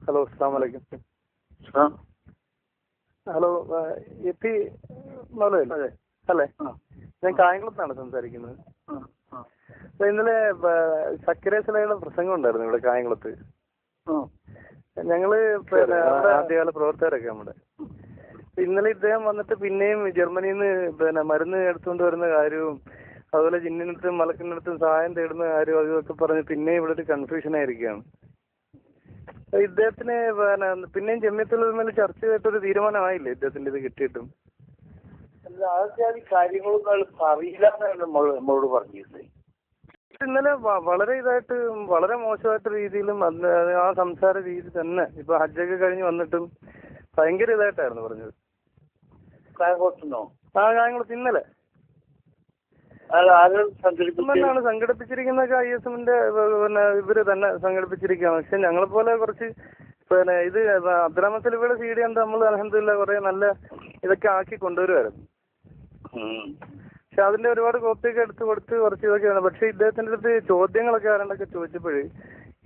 Hello, അസ്സലാമു അലൈക്കും. Hello, എത്തി മൗലവി അല്ലേ? ഞാൻ കായംകുളത്താണ് സംസാരിക്കുന്നത്. ഇന്നലെ സക്കരേശലയുടെ പ്രസംഗം ഉണ്ടായിരുന്നു ഇവിടെ കായംകുളത്ത്. ഞങ്ങള് പിന്നെ ആദ്യകാല പ്രവർത്തകരൊക്കെ നമ്മുടെ. ഇന്നലെ ഇദ്ദേഹം വന്നിട്ട് പിന്നെയും ജർമ്മനിയിൽ നിന്ന് പിന്നെ മരുന്ന് എടുത്തുകൊണ്ട് വരുന്ന കാര്യവും അതുപോലെ ജിന്നിനടുത്തും മലക്കിനടുത്തും സഹായം തേടുന്ന കാര്യവും അതുമൊക്കെ പറഞ്ഞ് പിന്നെയും ഇവിടെ ഒരു കൺഫ്യൂഷൻ ആയിരിക്കുകയാണ്. ഇദ്ദേഹത്തിന് പിന്നെയും ജമിയത്തുൽ ചർച്ച ചെയ്തിട്ടൊരു തീരുമാനമായില്ലേ ഇദ്ദേഹത്തിന്റെ ഇത് കിട്ടിയിട്ടും? കാര്യങ്ങളൊന്നും അറിയില്ല നമ്മളോട് പറഞ്ഞിരുന്നത്. ഇന്നലെ വളരെ ഇതായിട്ട് വളരെ മോശമായിട്ട് രീതിയിലും ആ സംസാര രീതി തന്നെ ഇപ്പൊ ഹജ്ജൊക്കെ കഴിഞ്ഞ് വന്നിട്ടും ഭയങ്കര ഇതായിട്ടായിരുന്നു പറഞ്ഞത്. കായംകുളത്തുനിന്നോ? കായംകുളത്ത് ഇന്നലെ സംഘടിപ്പിച്ചിരിക്കുന്ന ISMന്റെ പിന്നെ ഇവര് തന്നെ സംഘടിപ്പിച്ചിരിക്കുകയാണ്. പക്ഷെ ഞങ്ങളെ പോലെ കുറച്ച് പിന്നെ ഇത് അബ്ദുറഹ്മാൻ സലഫിയുടെ CD കണ്ട് നമ്മൾ അൽഹംദുലില്ലാഹ് കുറെ നല്ല ഇതൊക്കെ ആക്കി കൊണ്ടുവരുമായിരുന്നു. പക്ഷെ അതിന്റെ ഒരുപാട് കോപ്പിയൊക്കെ എടുത്ത് കൊടുത്ത് കുറച്ച് ഇതൊക്കെയാണ്. പക്ഷെ ഇദ്ദേഹത്തിന്റെ അടുത്ത് ചോദ്യങ്ങളൊക്കെ ആരണ്ടൊക്കെ ചോദിച്ചപ്പോഴേ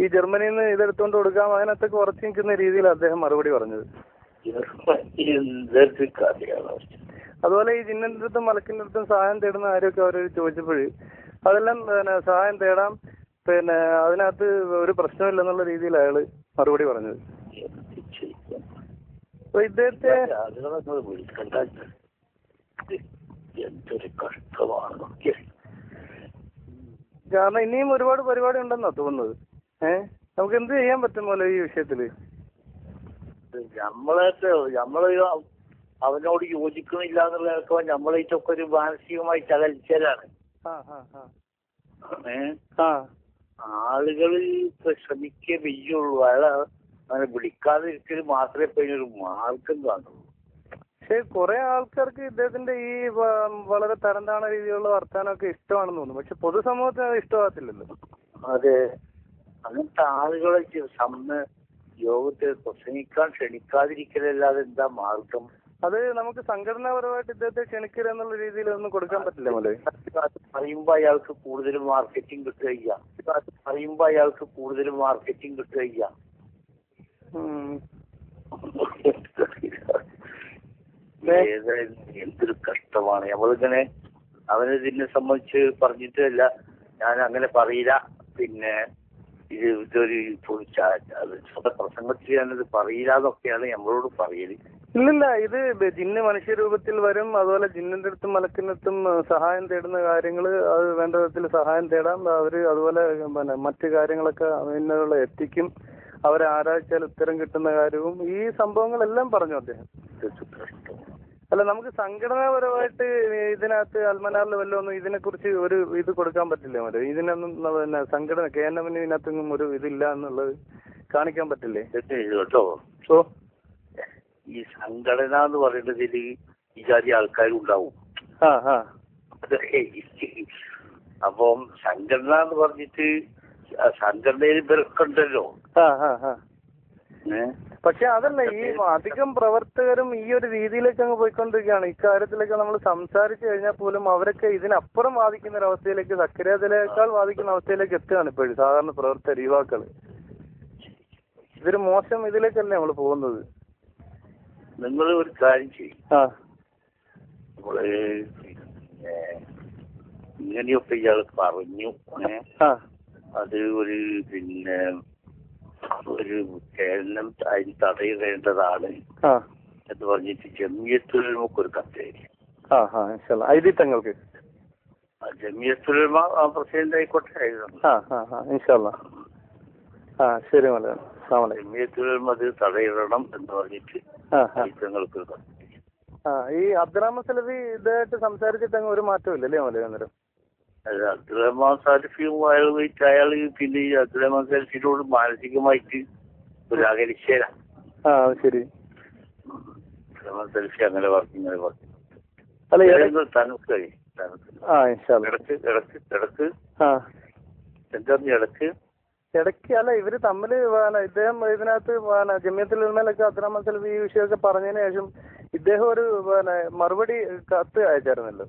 ഈ ജർമ്മനിയിൽ നിന്ന് ഇതെടുത്തുകൊണ്ട് കൊടുക്കാം അതിനകത്തൊക്കെ ഉറച്ചു നിൽക്കുന്ന രീതിയിൽ അദ്ദേഹം മറുപടി പറഞ്ഞത്. അതുപോലെ ഈ ജിന്നിന്റെ അടുത്തും മലക്കിന്റെ അടുത്തും സഹായം തേടുന്ന കാര്യമൊക്കെ അവർ ചോദിച്ചപ്പോഴേ അതെല്ലാം പിന്നെ സഹായം തേടാം, പിന്നെ അതിനകത്ത് ഒരു പ്രശ്നമില്ലെന്നുള്ള രീതിയിൽ അയാള് മറുപടി പറഞ്ഞത്. അപ്പൊ ഇദ്ദേഹത്തെ കാരണം ഇനിയും ഒരുപാട് പരിപാടി ഉണ്ടെന്നാ തോന്നുന്നത്. നമുക്ക് എന്ത് ചെയ്യാൻ പറ്റും പോലെ ഈ വിഷയത്തില്? നമ്മള് അവനോട് യോജിക്കുന്നില്ല എന്നുള്ളതൊക്കെ നമ്മളേറ്റൊക്കെ ഒരു മാനസികമായിട്ട് അകൽച്ചലാണ്. ആളുകൾ ശ്രമിക്കേ വെയ്യുള്ളൂ. അയാളെ അങ്ങനെ വിളിക്കാതിരിക്കൽ മാത്രമേ ഇപ്പൊ ഇതിനൊരു മാർഗം കാണുള്ളൂ. പക്ഷെ കുറെ ആൾക്കാർക്ക് ഇദ്ദേഹത്തിന്റെ ഈ വളരെ തരംതാണ രീതിയിലുള്ള വർത്താനമൊക്കെ ഇഷ്ടമാണെന്ന് തോന്നുന്നു. പക്ഷെ പൊതുസമൂഹത്തിന് അത് ഇഷ്ടമാകത്തില്ലല്ലോ. അതെ, അങ്ങനത്തെ ആളുകളെ യോഗത്തിൽ പ്രസംഗിക്കാൻ ക്ഷണിക്കാതിരിക്കലല്ലാതെ എന്താ മാർഗം? അത് നമുക്ക് സംഘടനാപരമായിട്ട് ഇദ്ദേഹത്തെ ക്ഷണിക്കുക എന്നുള്ള രീതിയിൽ ഒന്നും കൊടുക്കാൻ പറ്റില്ല പോലെ. പറയുമ്പോ അയാൾക്ക് കൂടുതൽ മാർക്കറ്റിംഗ് കിട്ടുകയില്ല. എന്തൊരു കഷ്ടമാണ്. നമ്മളിങ്ങനെ അവനിതിനെ സംബന്ധിച്ച് പറഞ്ഞിട്ടല്ല, ഞാൻ അങ്ങനെ പറയില്ല, പിന്നെ ഇതൊരു പ്രസംഗത്തിൽ ഞാനത് പറയില്ല എന്നൊക്കെയാണ് നമ്മളോട് പറയല്. ഇല്ലില്ല, ഇത് ജിന്ന് മനുഷ്യരൂപത്തിൽ വരും. അതുപോലെ ജിന്നിന്റെ അടുത്തും മലക്കിന്റെ അടുത്തും സഹായം തേടുന്ന കാര്യങ്ങള് അത് വേണ്ട വിധത്തിൽ സഹായം തേടാം. അവര് അതുപോലെ പിന്നെ മറ്റു കാര്യങ്ങളൊക്കെ അതിനുള്ള എത്തിക്കും. അവരെ ആരാധിച്ചാൽ ഉത്തരം കിട്ടുന്ന കാര്യവും ഈ സംഭവങ്ങളെല്ലാം പറഞ്ഞു അദ്ദേഹം. അല്ല, നമുക്ക് സംഘടനാപരമായിട്ട് ഇതിനകത്ത് അൽമനാറിൽ വല്ലതൊന്നും ഇതിനെക്കുറിച്ച് ഒരു ഇത് കൊടുക്കാൻ പറ്റില്ലേ മറ്റേ? ഇതിനൊന്നും പിന്നെ സംഘടന KNM ഇതിനകത്തൊന്നും ഒരു ഇതില്ല എന്നുള്ളത് കാണിക്കാൻ പറ്റില്ലേ? കേട്ടോ, ഈ സംഘടന എന്ന് പറയുന്നതിൽ ഈ ജാതി ആൾക്കാരും ഉണ്ടാവും. അപ്പം സംഘടന എന്ന് പറഞ്ഞിട്ട് സംഘടനയിൽ ഇവരൊക്കെ ഉണ്ടല്ലോ. പക്ഷെ അതല്ല, ഈ അധികം പ്രവർത്തകരും ഈ ഒരു രീതിയിലേക്ക് അങ്ങ് പോയിക്കൊണ്ടിരിക്കുകയാണ്. ഇക്കാര്യത്തിലൊക്കെ നമ്മൾ സംസാരിച്ചു കഴിഞ്ഞാൽ പോലും അവരൊക്കെ ഇതിനപ്പുറം വാദിക്കുന്ന ഒരവസ്ഥയിലേക്ക്, സക്കരേതിനേക്കാൾ വാദിക്കുന്ന അവസ്ഥയിലേക്ക് എത്തുകയാണ് ഇപ്പോഴും സാധാരണ പ്രവർത്തകർ, യുവാക്കള്. ഇതൊരു മോശം ഇതിലേക്കല്ലേ നമ്മൾ പോകുന്നത്? നിങ്ങൾ ഒരു കാര്യം ചെയ്യും, നമ്മള് ഇങ്ങനെയൊക്കെ ഇയാൾ പറഞ്ഞു, അത് ഒരു പിന്നെ ഒരു കേരളം അതിന് തടയിടേണ്ടതാണ് എന്ന് പറഞ്ഞിട്ട് ജമിയത്തുലമക്ക് ഒരു കത്തേരി. തങ്ങൾക്ക് ജമിയത്തുലമ പ്രസിഡന്റ് ആയിക്കോട്ടെ. ശരി, ജമിയത്തുലമ അത് തടയിടണം എന്ന് പറഞ്ഞിട്ട് തങ്ങൾക്ക് കത്തേരി. ഈ അബ്ദുറഹ്മാൻ സലഫി ഇതായിട്ട് സംസാരിച്ചിട്ട് ഒരു മാറ്റവും ഇല്ലല്ലേ മോലെ? അന്നേരം അബ്ദുറഹ്മാൻ സലഫിയും അയാൾ പിന്നെ ഈ അബ്ദുറഹ്മാൻ സലഫിനോട് മാനസികമായിട്ട് ഒരു അകലിച്ചേരാ. ശരി, അബ്ദുറഹ്മാൻ സലഫി അങ്ങനെ പറഞ്ഞു ഇടയ്ക്ക് അല്ല, ഇവര് തമ്മില് ഇദ്ദേഹം ഇതിനകത്ത് ജമിയത്തുൽ ഉലമയിലൊക്കെ അബ്ദുറഹ്മാൻ സലഫി ഈ വിഷയമൊക്കെ പറഞ്ഞതിന് ശേഷം ഇദ്ദേഹം ഒരു മറുപടി കത്ത് അയച്ചായിരുന്നല്ലോ.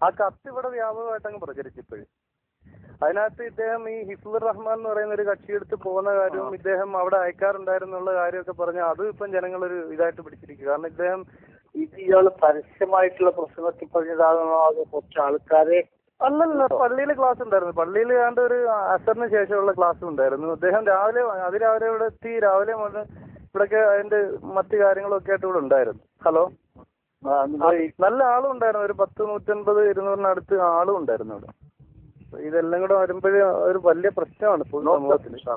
ആ കത്ത് ഇവിടെ വ്യാപകമായിട്ട് അങ്ങ് പ്രചരിച്ചിപ്പോഴും. അതിനകത്ത് ഇദ്ദേഹം ഈ ഹിഫ്ലുർ റഹ്മാൻ എന്ന് പറയുന്ന ഒരു കക്ഷിയെടുത്ത് പോകുന്ന കാര്യവും ഇദ്ദേഹം അവിടെ അയക്കാറുണ്ടായിരുന്നുള്ള കാര്യമൊക്കെ പറഞ്ഞാൽ അതും ഇപ്പം ജനങ്ങളൊരു ഇതായിട്ട് പിടിച്ചിരിക്കുക. കാരണം ഇദ്ദേഹം ഇയാള് പരസ്യമായിട്ടുള്ള പ്രസംഗത്തിൽ പറഞ്ഞതാണോ അത് കുറച്ച് ആൾക്കാരെ? അല്ലല്ല, പള്ളിയിൽ ക്ലാസ് ഉണ്ടായിരുന്നു. പള്ളിയിൽ ഏതാണ്ട് ഒരു അസറിന് ശേഷമുള്ള ക്ലാസ് ഉണ്ടായിരുന്നു. അദ്ദേഹം അതിരാവിലെ ഇവിടെ എത്തി, രാവിലെ മുതൽ ഇവിടെയൊക്കെ അതിന്റെ മറ്റു കാര്യങ്ങളൊക്കെ ആയിട്ട് ഇവിടെ ഉണ്ടായിരുന്നു. ഹലോ, നല്ല ആളും ഉണ്ടായിരുന്നു. ഒരു 150-200 ആളും ഉണ്ടായിരുന്നു ഇവിടെ. ഇതെല്ലാം കൂടെ വരുമ്പോഴേ ഒരു വലിയ പ്രശ്നമാണ് സമൂഹത്തിന്. ഇൻഷാ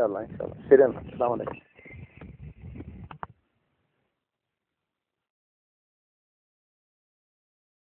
അല്ലാഹ്. ശരി എന്നാ. അസ്സലാമു അലൈക്കും.